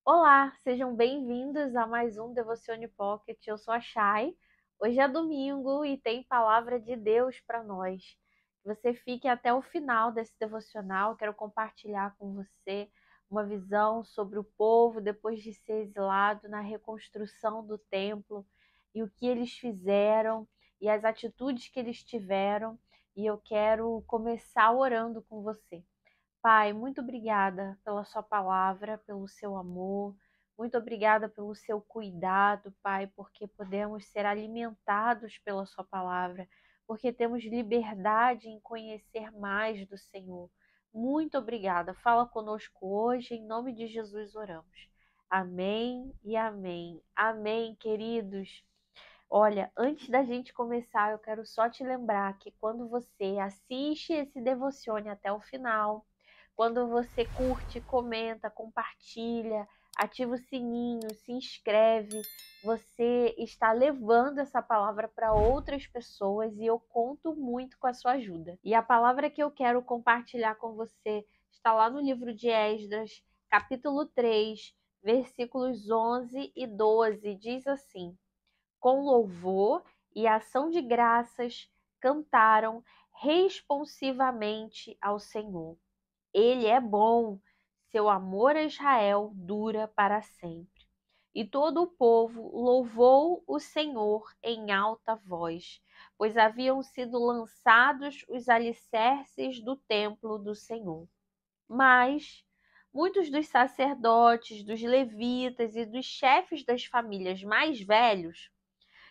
Olá, sejam bem-vindos a mais um Devozione Pocket. Eu sou a Chay. Hoje é domingo e tem palavra de Deus para nós. Você fique até o final desse devocional. Quero compartilhar com você uma visão sobre o povo depois de ser exilado na reconstrução do templo e o que eles fizeram e as atitudes que eles tiveram. E eu quero começar orando com você. Pai, muito obrigada pela sua palavra, pelo seu amor. Muito obrigada pelo seu cuidado, Pai, porque podemos ser alimentados pela sua palavra, porque temos liberdade em conhecer mais do Senhor. Muito obrigada. Fala conosco hoje, em nome de Jesus oramos. Amém e amém. Amém, queridos. Olha, antes da gente começar, eu quero só te lembrar que quando você assiste esse Devozione até o final, quando você curte, comenta, compartilha, ativa o sininho, se inscreve, você está levando essa palavra para outras pessoas e eu conto muito com a sua ajuda. E a palavra que eu quero compartilhar com você está lá no livro de Esdras, capítulo 3, versículos 11 e 12, diz assim: com louvor e ação de graças cantaram responsivamente ao Senhor. Ele é bom, seu amor a Israel dura para sempre. E todo o povo louvou o Senhor em alta voz, pois haviam sido lançados os alicerces do templo do Senhor. Mas muitos dos sacerdotes, dos levitas e dos chefes das famílias mais velhos,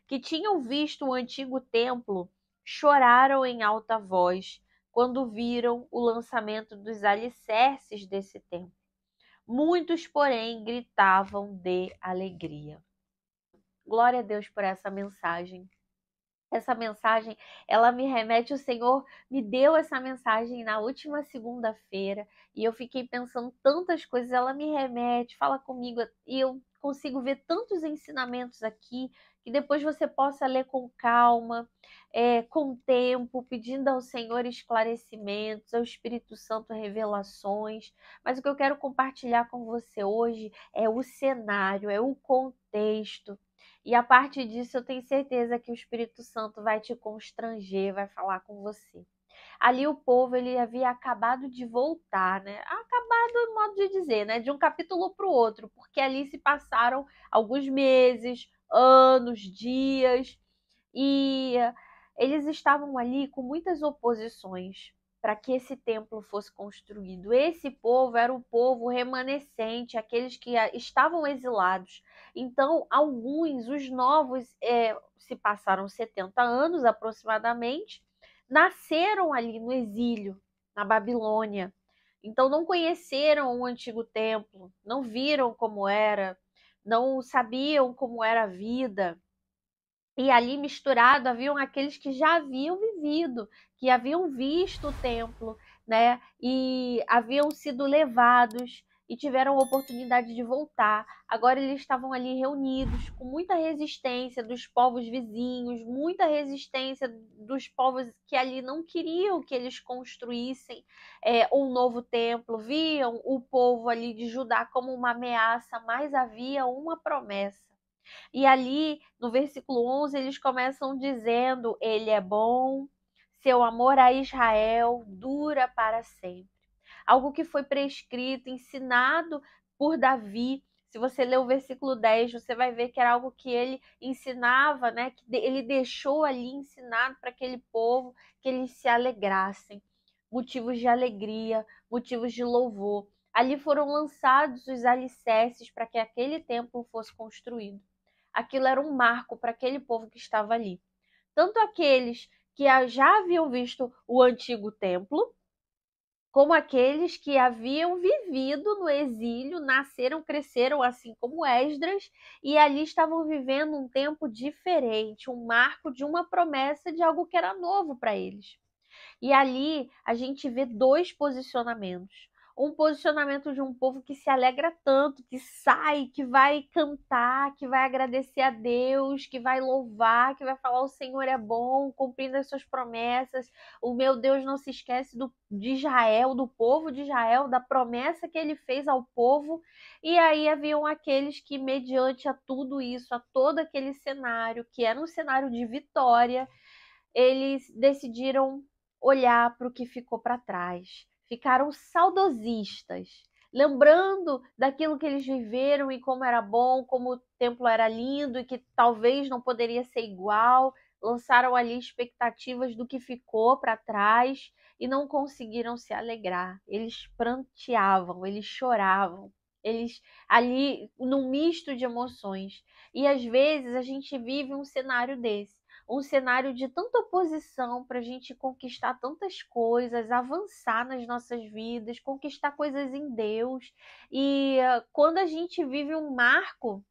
que tinham visto o antigo templo, choraram em alta voz quando viram o lançamento dos alicerces desse templo. Muitos, porém, gritavam de alegria. Glória a Deus por essa mensagem. Essa mensagem, ela me remete, o Senhor me deu essa mensagem na última segunda-feira e eu fiquei pensando tantas coisas, ela me remete, fala comigo e eu consigo ver tantos ensinamentos aqui que depois você possa ler com calma, com tempo, pedindo ao Senhor esclarecimentos, ao Espírito Santo revelações. Mas o que eu quero compartilhar com você hoje é o cenário, é o contexto. E a partir disso eu tenho certeza que o Espírito Santo vai te constranger, vai falar com você. Ali o povo ele havia acabado de voltar, né? Acabado é modo de dizer, né? De um capítulo para o outro, porque ali se passaram alguns meses, anos, dias, e eles estavam ali com muitas oposições para que esse templo fosse construído. Esse povo era o povo remanescente, aqueles que estavam exilados. Então, alguns, os novos, se passaram 70 anos aproximadamente, nasceram ali no exílio, na Babilônia. Então, não conheceram o antigo templo, não viram como era, não sabiam como era a vida. E ali misturado haviam aqueles que já haviam vivido, que haviam visto o templo, né? E haviam sido levados e tiveram a oportunidade de voltar. Agora eles estavam ali reunidos com muita resistência dos povos vizinhos, muita resistência dos povos que ali não queriam que eles construíssem um novo templo. Viam o povo ali de Judá como uma ameaça, mas havia uma promessa. E ali, no versículo 11, eles começam dizendo: ele é bom, seu amor a Israel dura para sempre. Algo que foi prescrito, ensinado por Davi. Se você ler o versículo 10, você vai ver que era algo que ele ensinava, né? Que ele deixou ali ensinado para aquele povo que eles se alegrassem. Motivos de alegria, motivos de louvor. Ali foram lançados os alicerces para que aquele templo fosse construído. Aquilo era um marco para aquele povo que estava ali. Tanto aqueles que já haviam visto o antigo templo, como aqueles que haviam vivido no exílio, nasceram, cresceram assim como Esdras, e ali estavam vivendo um tempo diferente, um marco de uma promessa de algo que era novo para eles. E ali a gente vê dois posicionamentos. um posicionamento de um povo que se alegra tanto, que sai, que vai cantar, que vai agradecer a Deus, que vai louvar, que vai falar o Senhor é bom, cumprindo as suas promessas. O meu Deus não se esquece de Israel, do povo de Israel, da promessa que ele fez ao povo. E aí haviam aqueles que, mediante a tudo isso, a todo aquele cenário, que era um cenário de vitória, eles decidiram olhar para o que ficou para trás. Ficaram saudosistas, lembrando daquilo que eles viveram e como era bom, como o templo era lindo e que talvez não poderia ser igual. Lançaram ali expectativas do que ficou para trás e não conseguiram se alegrar. Eles pranteavam, eles choravam, eles ali num misto de emoções. E às vezes a gente vive um cenário desse, um cenário de tanta oposição para a gente conquistar tantas coisas, avançar nas nossas vidas, conquistar coisas em Deus. E quando a gente vive um marco,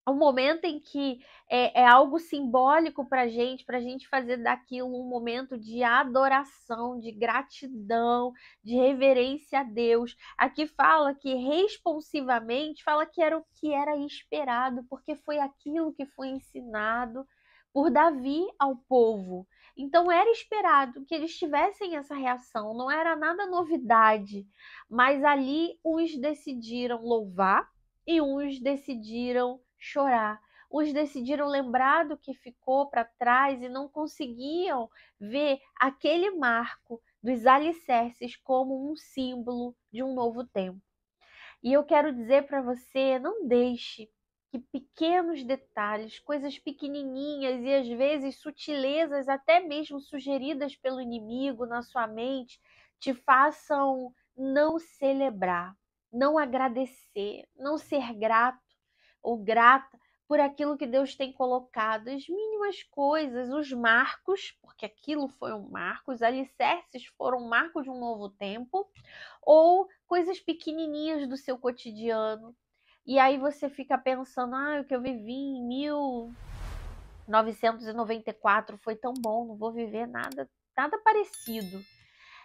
um momento em que é algo simbólico para a gente fazer daquilo um momento de adoração, de gratidão, de reverência a Deus. Aqui fala que responsivamente, fala que era o que era esperado, porque foi aquilo que foi ensinado por Davi ao povo. Então era esperado que eles tivessem essa reação, não era nada novidade, mas ali uns decidiram louvar e uns decidiram chorar. Uns decidiram lembrar do que ficou para trás e não conseguiam ver aquele marco dos alicerces como um símbolo de um novo tempo. E eu quero dizer para você, não deixe que pequenos detalhes, coisas pequenininhas e às vezes sutilezas, até mesmo sugeridas pelo inimigo na sua mente, te façam não celebrar, não agradecer, não ser grato ou grata por aquilo que Deus tem colocado, as mínimas coisas, os marcos, porque aquilo foi um marco, os alicerces foram um marco de um novo tempo, ou coisas pequenininhas do seu cotidiano. E aí você fica pensando, o que eu vivi em 1994 foi tão bom, não vou viver nada parecido.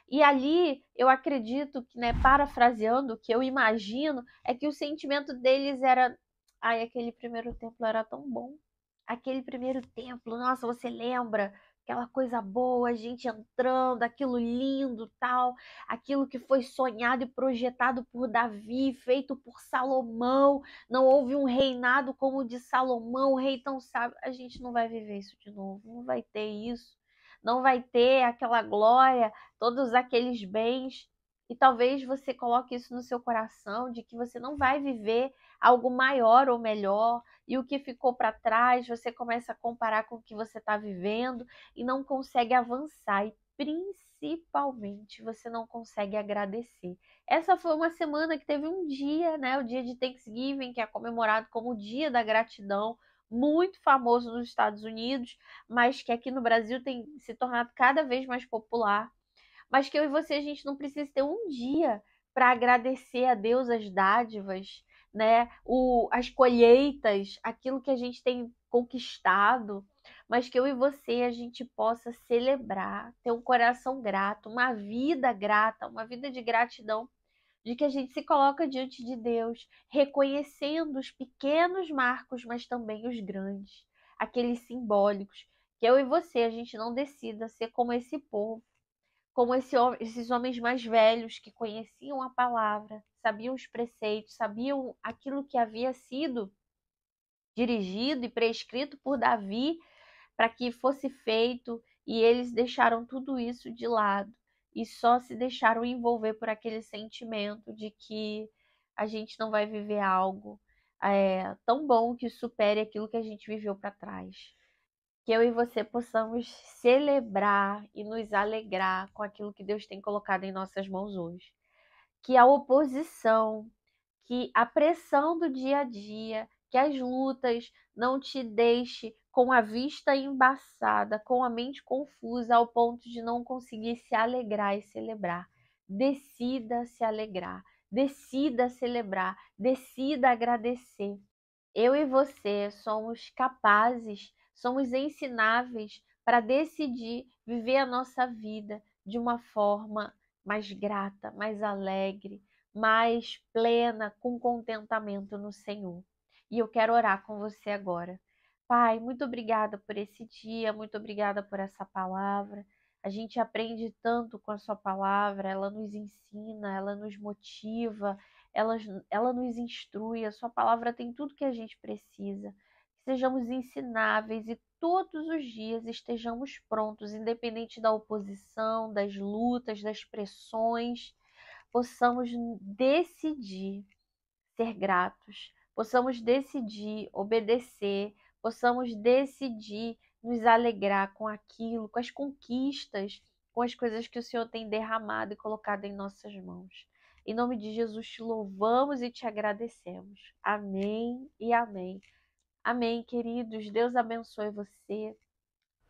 E ali eu acredito que, né, parafraseando, o que eu imagino é que o sentimento deles era: aquele primeiro templo era tão bom. Aquele primeiro templo, nossa, você lembra? Aquela coisa boa, a gente entrando, aquilo lindo, tal, aquilo que foi sonhado e projetado por Davi, feito por Salomão. Não houve um reinado como o de Salomão, o rei tão sábio. A gente não vai viver isso de novo, não vai ter isso. Não vai ter aquela glória, todos aqueles bens. E talvez você coloque isso no seu coração de que você não vai viver algo maior ou melhor, e o que ficou para trás, você começa a comparar com o que você está vivendo e não consegue avançar. E principalmente você não consegue agradecer. Essa foi uma semana que teve um dia, né? O dia de Thanksgiving, que é comemorado como o Dia da Gratidão, muito famoso nos Estados Unidos, mas que aqui no Brasil tem se tornado cada vez mais popular. Mas que eu e você, a gente não precisa ter um dia para agradecer a Deus as dádivas, né? As colheitas, aquilo que a gente tem conquistado, mas que eu e você a gente possa celebrar, ter um coração grato, uma vida grata, uma vida de gratidão, de que a gente se coloca diante de Deus, reconhecendo os pequenos marcos, mas também os grandes, aqueles simbólicos, que eu e você a gente não decida ser como esse povo, como esses homens mais velhos que conheciam a palavra, sabiam os preceitos, sabiam aquilo que havia sido dirigido e prescrito por Davi para que fosse feito, e eles deixaram tudo isso de lado e só se deixaram envolver por aquele sentimento de que a gente não vai viver algo tão bom que supere aquilo que a gente viveu para trás. Que eu e você possamos celebrar e nos alegrar com aquilo que Deus tem colocado em nossas mãos hoje. Que a oposição, que a pressão do dia a dia, que as lutas não te deixe com a vista embaçada, com a mente confusa, ao ponto de não conseguir se alegrar e celebrar. Decida se alegrar, decida celebrar, decida agradecer. Eu e você somos capazes, somos ensináveis para decidir viver a nossa vida de uma forma mais grata, mais alegre, mais plena, com contentamento no Senhor. E eu quero orar com você agora. Pai, muito obrigada por esse dia, muito obrigada por essa palavra. A gente aprende tanto com a sua palavra, ela nos ensina, ela nos motiva, ela, ela nos instrui. A sua palavra tem tudo que a gente precisa. Que sejamos ensináveis e todos os dias estejamos prontos, independente da oposição, das lutas, das pressões, possamos decidir ser gratos, possamos decidir obedecer, possamos decidir nos alegrar com aquilo, com as conquistas, com as coisas que o Senhor tem derramado e colocado em nossas mãos. Em nome de Jesus, te louvamos e te agradecemos. Amém e amém. Amém, queridos. Deus abençoe você.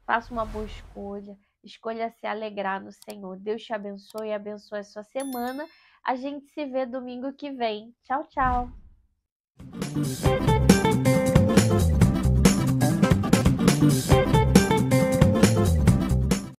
Faça uma boa escolha. Escolha se alegrar no Senhor. Deus te abençoe e abençoe a sua semana. A gente se vê domingo que vem. Tchau, tchau.